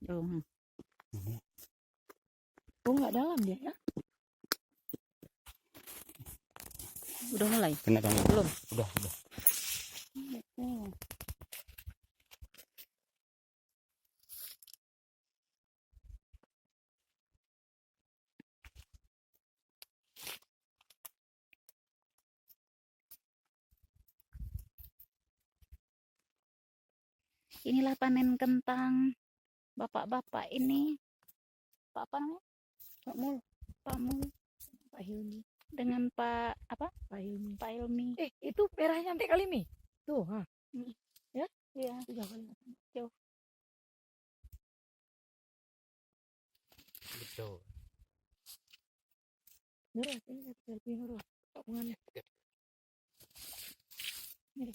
Oh. Oh, nggak dalam dia ya? Udah mulai? Kena tangan. Belum? Udah. Oh. Inilah panen kentang bapak-bapak ini. Pak apa namanya? Pak Mul. Pak Hilmi. Dengan Pak apa? Pak Hilmi. Itu merahnya sampai kali Mi. Tuh, Ya? Iya. Jauh. Betul. Nurul, ini selfie Nurul. Pakungannya. Ini.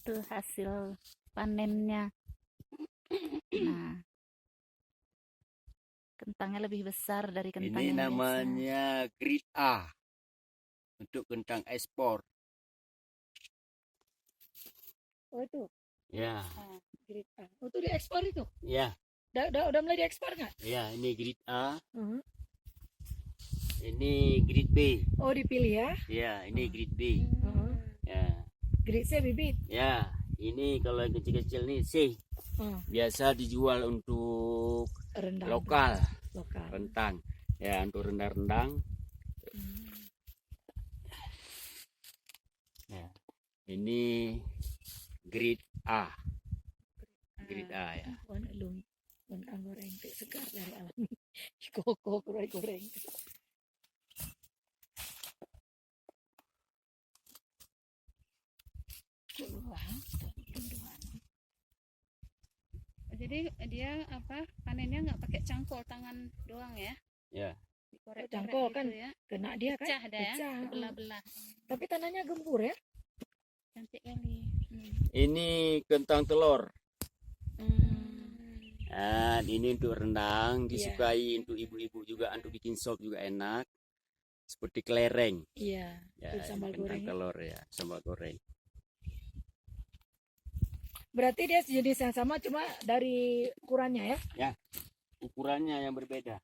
Itu hasil panennya. Nah, kentangnya lebih besar dari kentang Ini yang namanya grade A untuk kentang ekspor. Oh itu. Ya. Grade A. Oh itu diekspor itu. Ya. Udah mulai diekspor nggak? Ya, ini grade A. Uh-huh. Ini grade B. Oh dipilih ya. Ya, ini grade B. Uh-huh. Ya. Grade C bibit. Ya, ini kalau yang kecil-kecil nih C. Biasa dijual untuk Rendang. lokal. Lokal. Rentang. Ya, untuk rendang-rendang. Ya. Ini grade A. Grade A ya. Kentang goreng segar dari alam. Koko goreng. Jadi dia apa panennya nggak pakai cangkul, tangan doang ya? Ya. Dikorek-korek Cangkul gitu kan ya. kena dia kan. Pecah dah ya, belah-belah. Tapi tanahnya gembur ya. Cantik kali. Ini kentang telur. Dan ini untuk rendang, disukai untuk ibu-ibu juga, untuk bikin sop juga enak. Seperti kelereng. Iya. Ya, Sambal kentang goreng. telur ya, sambal goreng. Berarti dia jenis yang sama cuma dari ukurannya ya? Ya, ukurannya yang berbeda.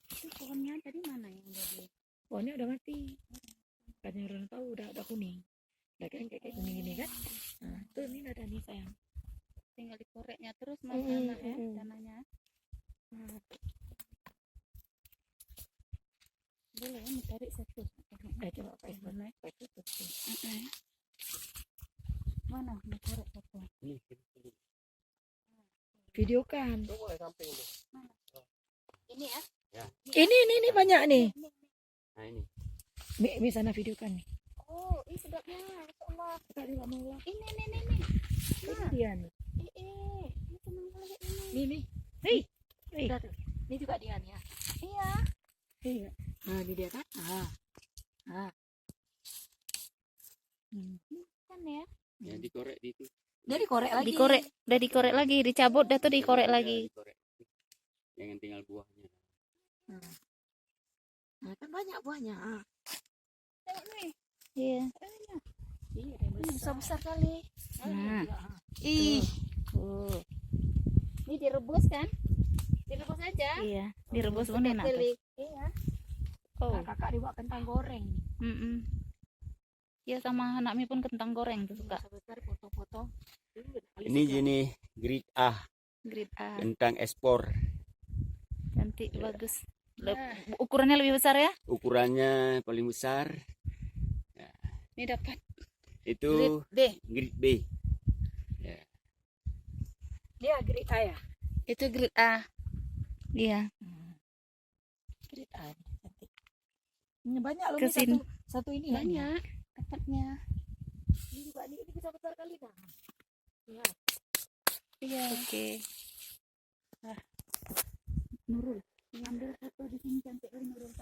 Itu pohonnya tadi mana yang jadi? Pohonnya udah mati. Kan yang orang tahu udah kuning. Udah kayak kuning ini kan? Nah, tuh ini ada nih sayang. Tinggal dikoreknya terus tanah ya, tanahnya. Boleh ya, tarik satu. Coba pakai mana? Mana mau korek satu? Videokan. Ini ya? Ya. Ini banyak nih. Nah ini. Mi sana videokan nih. Oh, ini sedapnya. Allah. Tadi nggak mau lah. Ini. Ini dia nih. Ini senang kali ini. Nih. Ini juga dia nih ya. Iya. Iya. Nah, ini dia kan? Kan ya? Ya dikorek di itu. Dia dikorek lagi. Udah dikorek lagi, dicabut dah tuh dikorek lagi. Dikorek. Jangan tinggal buahnya. Nah, kan banyak buahnya. Tengok nih. Iya. Iya, Besar kali. Nah. Ini direbus kan? Direbus aja. Iya, direbus pun enak. Iya. Oh. Kakak dibawa kentang goreng. Ya sama anak Mi pun kentang goreng tuh suka. Foto-foto. Ini jenis grade A. Grade A. Kentang ekspor. Cantik, bagus. Ukurannya lebih besar ya? Ukurannya paling besar. Ya. Ini dapat. Itu grade B. Ya. Dia grade A ya? Itu grade A. Iya. Grade A. Cantik. Ini banyak loh Kesini. satu ini banyak dapatnya. Ini juga ini bisa besar kali kan? Iya. Oke. Nurul, ambil foto di sini cantik kali Nurul.